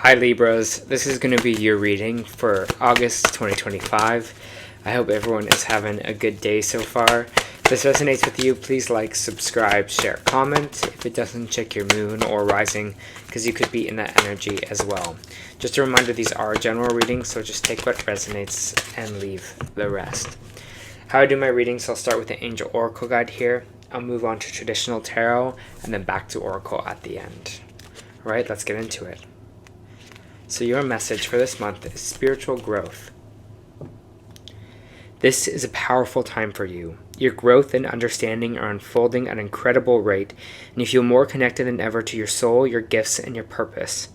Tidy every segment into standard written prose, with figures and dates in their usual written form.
Hi Libras, this is going to be your reading for August 2025. I hope everyone is having a good day so far. If this resonates with you, please like, subscribe, share, comment. If it doesn't, check your moon or rising, because you could be in that energy as well. Just a reminder, these are general readings, so just take what resonates and leave the rest. How I do my readings, I'll start with the Angel Oracle Guide here. I'll move on to traditional tarot, and then back to Oracle at the end. Alright, let's get into it. So your message for this month is spiritual growth. This is a powerful time for you. Your growth and understanding are unfolding at an incredible rate, and you feel more connected than ever to your soul, your gifts, and your purpose.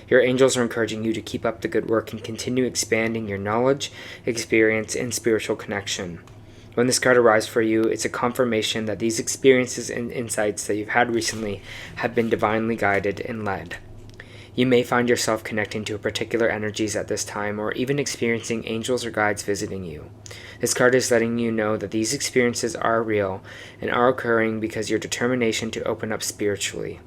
Your angels are encouraging you to keep up the good work and continue expanding your knowledge, experience, and spiritual connection. When this card arrives for you, it's a confirmation that these experiences and insights that you've had recently have been divinely guided and led. You may find yourself connecting to particular energies at this time, or even experiencing angels or guides visiting you. This card is letting you know that these experiences are real and are occurring because your determination to open up spiritually.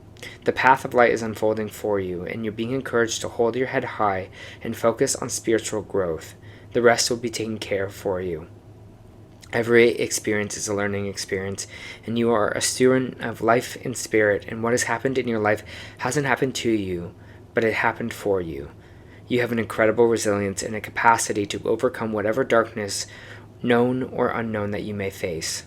The path of light is unfolding for you, and you're being encouraged to hold your head high and focus on spiritual growth. The rest will be taken care of for you. Every experience is a learning experience, and you are a student of life and spirit, and what has happened in your life hasn't happened to you, but it happened for you. You have an incredible resilience and a capacity to overcome whatever darkness, known or unknown, that you may face.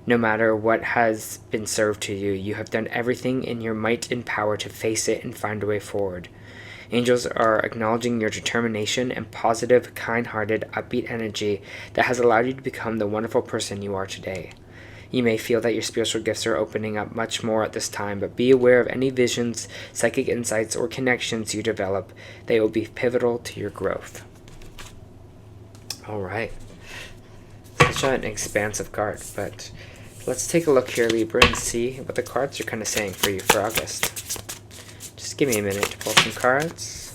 No matter what has been served to you, you have done everything in your might and power to face it and find a way forward. Angels are acknowledging your determination and positive, kind-hearted, upbeat energy that has allowed you to become the wonderful person you are today. You may feel that your spiritual gifts are opening up much more at this time, but be aware of any visions, psychic insights, or connections you develop. They will be pivotal to your growth. Alright. Such an expansive card, but let's take a look here, Libra, and see what the cards are kind of saying for you for August. Just give me a minute to pull some cards.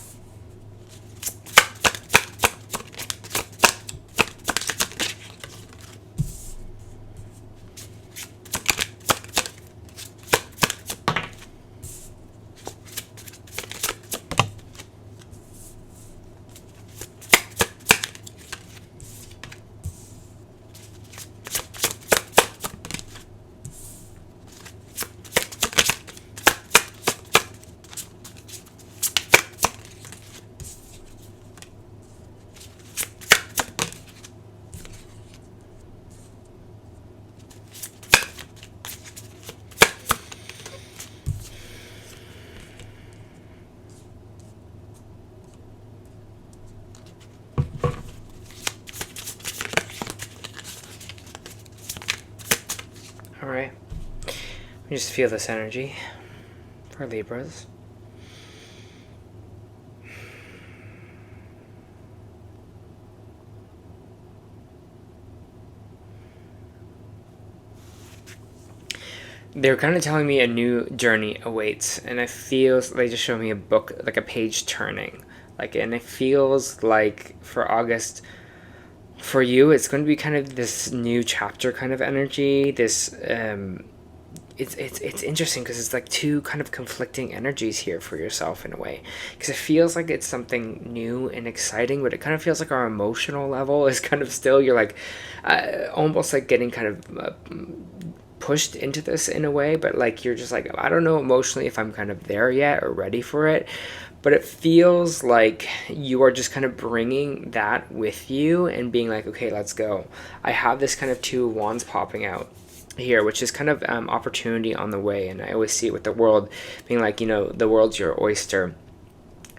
Alright, just feel this energy for Libras. They're kind of telling me a new journey awaits, and it feels, they just show me a book, like a page turning. And it feels like for August, for you, it's going to be kind of this new chapter kind of energy. This it's interesting because it's like two kind of conflicting energies here for yourself in a way, because it feels like it's something new and exciting, but it kind of feels like our emotional level is kind of still, you're like almost like getting kind of pushed into this in a way, but like you're just like, I don't know emotionally if I'm kind of there yet or ready for it. But it feels like you are just kind of bringing that with you and being like, okay, let's go. I have this kind of two wands popping out here, which is kind of opportunity on the way. And I always see it with the world being like, the world's your oyster.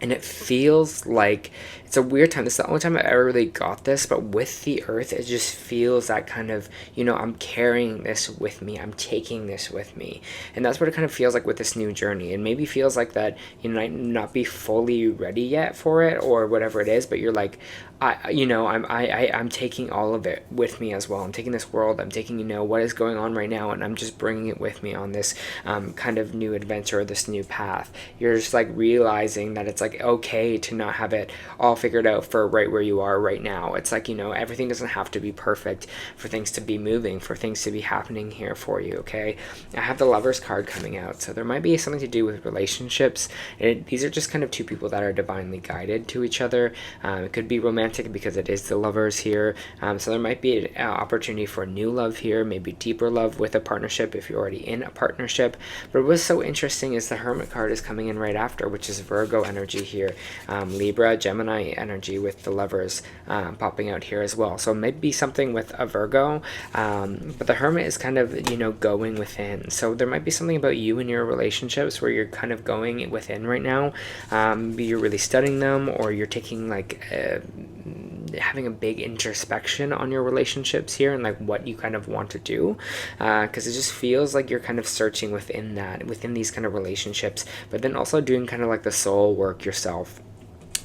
And it feels like it's a weird time. This is the only time I ever really got this, but with the earth, it just feels that kind of, I'm carrying this with me. I'm taking this with me. And that's what it kind of feels like with this new journey. And maybe feels like that you might not be fully ready yet for it or whatever it is, but you're like, I'm taking all of it with me as well. I'm taking this world. I'm taking, what is going on right now, and I'm just bringing it with me on this kind of new adventure, this new path. You're just like realizing that it's like okay to not have it all figured out for right where you are right now. It's like, you know, everything doesn't have to be perfect for things to be moving, for things to be happening here for you, okay? I have the Lovers card coming out, so there might be something to do with relationships. These are just kind of two people that are divinely guided to each other. It could be romantic because it is the Lovers here, so there might be an opportunity for new love here, maybe deeper love with a partnership if you're already in a partnership. But what's so interesting is the Hermit card is coming in right after, which is Virgo energy here, Libra, Gemini energy with the Lovers popping out here as well. So maybe something with a Virgo, but the Hermit is kind of, you know, going within. So there might be something about you and your relationships where you're kind of going within right now. Maybe you're really studying them, or you're taking like having a big introspection on your relationships here and like what you kind of want to do, because it just feels like you're kind of searching within these kind of relationships, but then also doing kind of like the soul work yourself.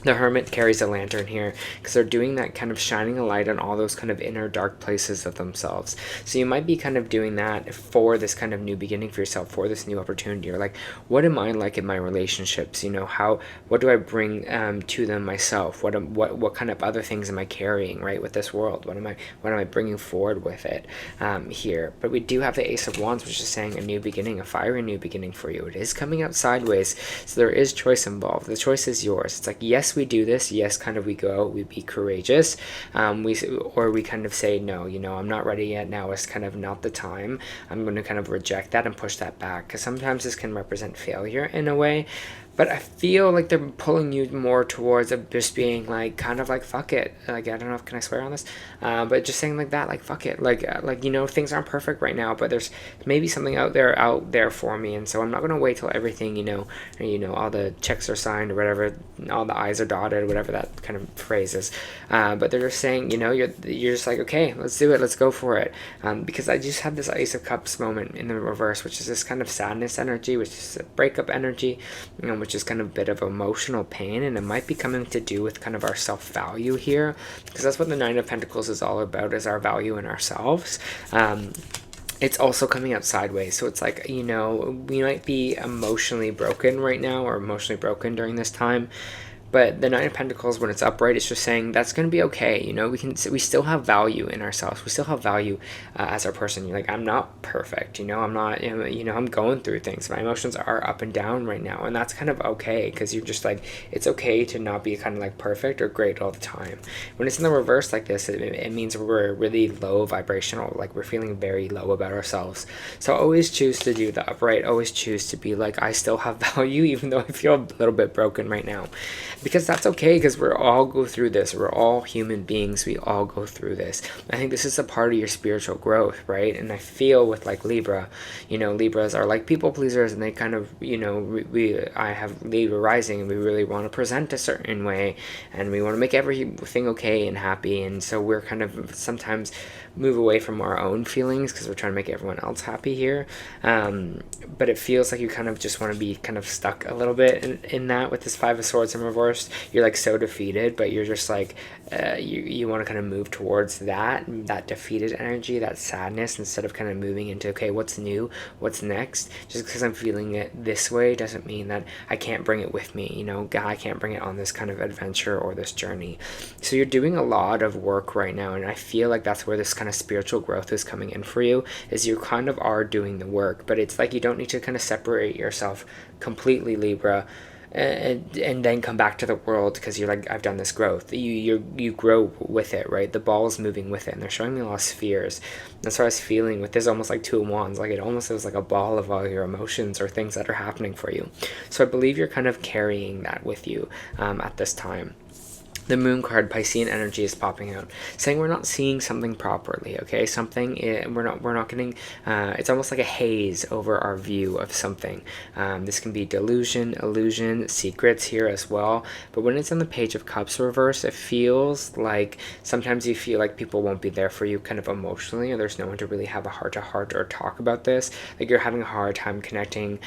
The Hermit carries a lantern here because they're doing that kind of shining a light on all those kind of inner dark places of themselves. So you might be kind of doing that for this kind of new beginning for yourself, for this new opportunity. Or like, what am I like in my relationships? You know, what do I bring to them myself? What kind of other things am I carrying, right, with this world? What am I bringing forward with it here? But we do have the Ace of Wands, which is saying a new beginning, a fiery new beginning for you. It is coming out sideways, so there is choice involved. The choice is yours. It's like, yes, we do this, yes, kind of we go, we be courageous, we kind of say, no, you know, I'm not ready yet, now is kind of not the time, I'm going to kind of reject that and push that back, because sometimes this can represent failure in a way. But I feel like they're pulling you more towards just being like, kind of like, fuck it. Like, I don't know if, can I swear on this? But just saying like that, like, fuck it. Like, you know, things aren't perfect right now, but there's maybe something out there for me. And so I'm not going to wait till everything, you know, all the checks are signed or whatever, all the I's are dotted, whatever that kind of phrase is. But they're just saying, you know, you're just like, okay, let's do it. Let's go for it. Because I just had this Ace of Cups moment in the reverse, which is this kind of sadness energy, which is a breakup energy, you know, which is kind of a bit of emotional pain, and it might be coming to do with kind of our self-value here, because that's what the Nine of Pentacles is all about, is our value in ourselves. It's also coming out sideways, so it's like, you know, we might be emotionally broken right now, or emotionally broken during this time. But the Nine of Pentacles, when it's upright, it's just saying that's going to be okay. You know, we still have value in ourselves. We still have value as our person. You're like, I'm not perfect. You know, I'm not, you know, I'm going through things. My emotions are up and down right now. And that's kind of okay, because you're just like, it's okay to not be kind of like perfect or great all the time. When it's in the reverse like this, it means we're really low vibrational. Like, we're feeling very low about ourselves. So always choose to do the upright. Always choose to be like, I still have value, even though I feel a little bit broken right now. Because that's okay, because we're all go through this. We're all human beings. We all go through this. I think this is a part of your spiritual growth, right? And I feel with like Libra, you know, Libras are like people pleasers, and they kind of, you know, I have Libra rising, and we really want to present a certain way, and we want to make everything okay and happy. And so we're kind of sometimes move away from our own feelings because we're trying to make everyone else happy here. But it feels like you kind of just want to be kind of stuck a little bit in that with this Five of Swords in reverse. You're like so defeated, but you're just like you want to kind of move towards that defeated energy, that sadness, instead of kind of moving into, okay, what's new, what's next. Just because I'm feeling it this way doesn't mean that I can't bring it with me, you know. God, I can't bring it on this kind of adventure or this journey. So you're doing a lot of work right now, and I feel like that's where this kind of spiritual growth is coming in for you, is you kind of are doing the work. But it's like you don't need to kind of separate yourself completely, Libra, and then come back to the world, because you're like, I've done this growth. You grow with it, right? The ball is moving with it, and they're showing me a lot of spheres. That's what I was feeling with this, almost like Two of Wands. Like, it almost is like a ball of all your emotions or things that are happening for you. So I believe you're kind of carrying that with you at this time. The Moon card, Piscean energy, is popping out, saying we're not seeing something properly, okay? We're not getting, it's almost like a haze over our view of something. This can be delusion, illusion, secrets here as well. But when it's on the Page of Cups reverse, it feels like sometimes you feel like people won't be there for you kind of emotionally, or there's no one to really have a heart-to-heart or talk about this. Like, you're having a hard time connecting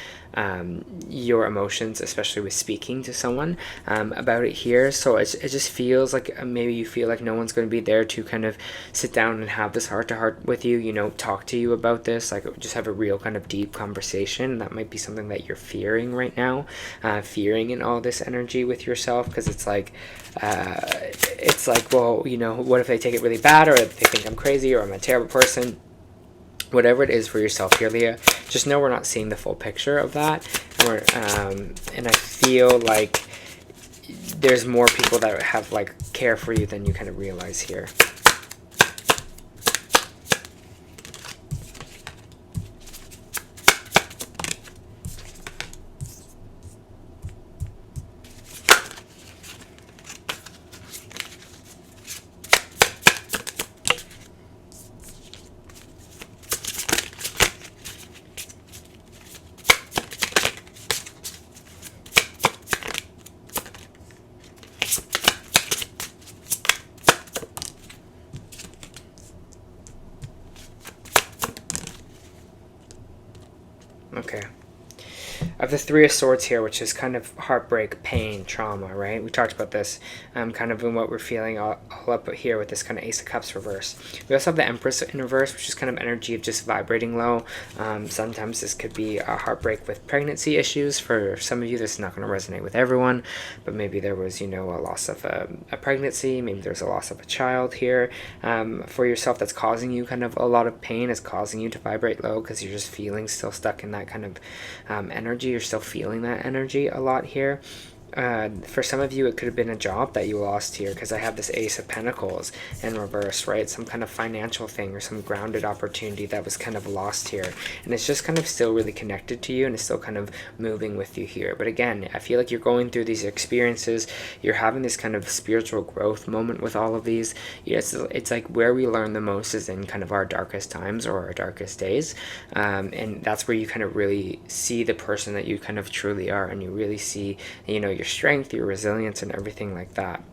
your emotions, especially with speaking to someone about it here. So it just feels like maybe you feel like no one's going to be there to kind of sit down and have this heart-to-heart with you, you know, talk to you about this, like just have a real kind of deep conversation. That might be something that you're fearing right now, fearing in all this energy with yourself, because it's like, well, you know, what if they take it really bad, or if they think I'm crazy, or I'm a terrible person? Whatever it is for yourself here, Leah, just know we're not seeing the full picture of that. And I feel like there's more people that have like care for you than you kind of realize here. Okay. I have the Three of Swords here, which is kind of heartbreak, pain, trauma, right? We talked about this kind of in what we're feeling all up here with this kind of Ace of Cups reverse. We also have the Empress in reverse, which is kind of energy of just vibrating low. Sometimes this could be a heartbreak with pregnancy issues. For some of you, this is not going to resonate with everyone, but maybe there was, you know, a loss of a pregnancy. Maybe there's a loss of a child here for yourself that's causing you kind of a lot of pain, is causing you to vibrate low because you're just feeling still stuck in that kind of energy. You're still feeling that energy a lot here. For some of you, it could have been a job that you lost here, because I have this Ace of Pentacles in reverse, right? Some kind of financial thing or some grounded opportunity that was kind of lost here. And it's just kind of still really connected to you, and it's still kind of moving with you here. But again, I feel like you're going through these experiences. You're having this kind of spiritual growth moment with all of these. Yes, it's like where we learn the most is in kind of our darkest times or our darkest days. And that's where you kind of really see the person that you kind of truly are, and you really see, you know, your strength, your resilience, and everything like that.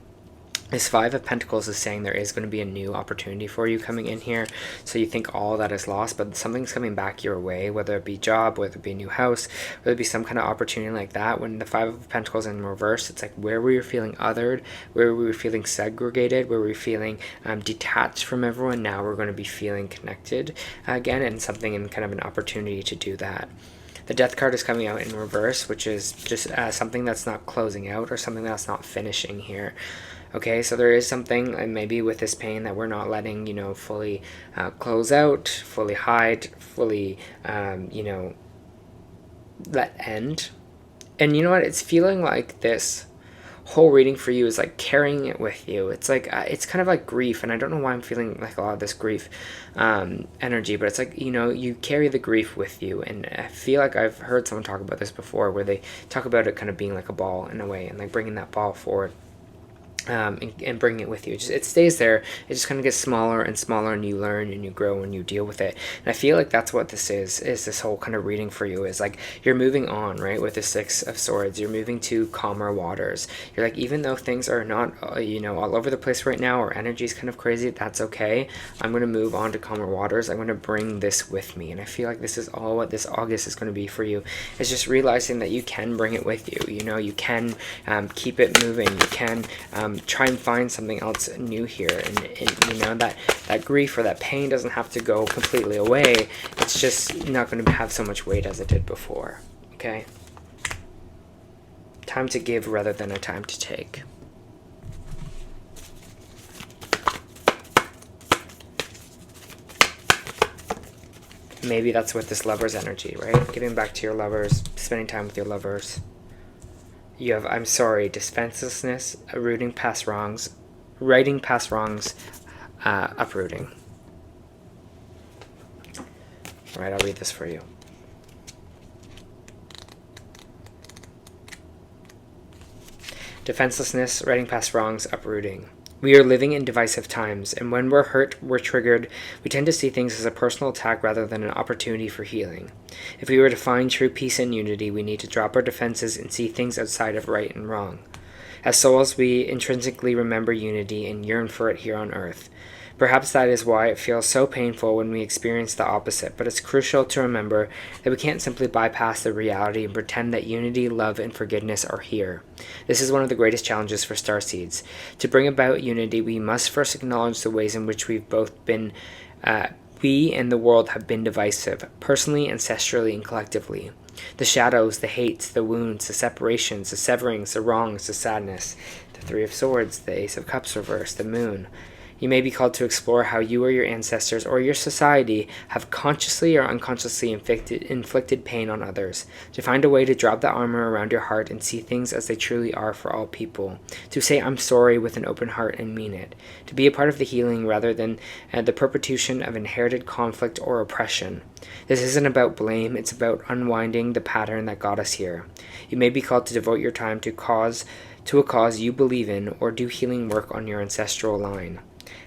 This Five of Pentacles is saying there is going to be a new opportunity for you coming in here. So you think all that is lost, but something's coming back your way, whether it be job, whether it be a new house, whether it be some kind of opportunity like that. When the Five of Pentacles in reverse, it's like where we were feeling othered, where we were feeling segregated, where we were feeling detached from everyone, now we're going to be feeling connected again, and something in kind of an opportunity to do that. The Death card is coming out in reverse, which is just something that's not closing out or something that's not finishing here. Okay, so there is something maybe with this pain that we're not letting, you know, fully close out, fully hide, fully, you know, let end. And you know what? It's feeling like this whole reading for you is like carrying it with you. It's like it's kind of like grief, and I don't know why I'm feeling like a lot of this grief energy, but it's like, you know, you carry the grief with you. And I feel like I've heard someone talk about this before, where they talk about it kind of being like a ball in a way, and like bringing that ball forward. And bring it with you. It stays there. It just kind of gets smaller and smaller, and you learn and you grow and you deal with it. And I feel like that's what this is this whole kind of reading for you, is like you're moving on, right? With the Six of Swords, you're moving to calmer waters. You're like, even though things are not, you know, all over the place right now, or energy is kind of crazy, that's okay. I'm going to move on to calmer waters. I'm going to bring this with me. And I feel like this is all what this August is going to be for you. It's just realizing that you can bring it with you. You know, you can keep it moving. You can try and find something else new here, and you know, that grief or that pain doesn't have to go completely away. It's just not going to have so much weight as it did before. Okay, time to give rather than a time to take. Maybe that's with this Lover's energy, right? Giving back to your lovers, spending time with your lovers. You have, I'm sorry, defenselessness, rooting past wrongs, righting past wrongs, uprooting. All right, I'll read this for you. Defenselessness, righting past wrongs, uprooting. We are living in divisive times, and when we're hurt, we're triggered, we tend to see things as a personal attack rather than an opportunity for healing. If we were to find true peace and unity, we need to drop our defenses and see things outside of right and wrong. As souls, we intrinsically remember unity and yearn for it here on earth. Perhaps that is why it feels so painful when we experience the opposite, but it's crucial to remember that we can't simply bypass the reality and pretend that unity, love, and forgiveness are here. This is one of the greatest challenges for starseeds. To bring about unity, we must first acknowledge the ways in which we've both been we and the world have been divisive, personally, ancestrally, and collectively. The shadows, the hates, the wounds, the separations, the severings, the wrongs, the sadness, the Three of Swords, the Ace of Cups reversed, the moon. You may be called to explore how you or your ancestors or your society have consciously or unconsciously inflicted pain on others, to find a way to drop the armor around your heart and see things as they truly are for all people, to say I'm sorry with an open heart and mean it, to be a part of the healing rather than the perpetuation of inherited conflict or oppression. This isn't about blame, it's about unwinding the pattern that got us here. You may be called to devote your time to a cause you believe in or do healing work on your ancestral line.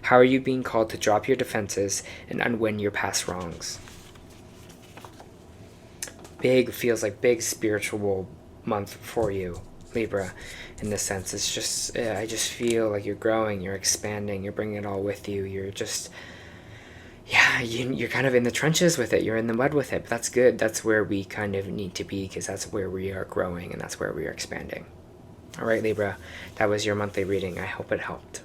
How are you being called to drop your defenses and unwind your past wrongs? Feels like big spiritual month for you, Libra, in this sense. It's just, I just feel like you're growing, you're expanding, you're bringing it all with you. You're just, you're kind of in the trenches with it. You're in the mud with it, but that's good. That's where we kind of need to be, because that's where we are growing and that's where we are expanding. All right, Libra, that was your monthly reading. I hope it helped.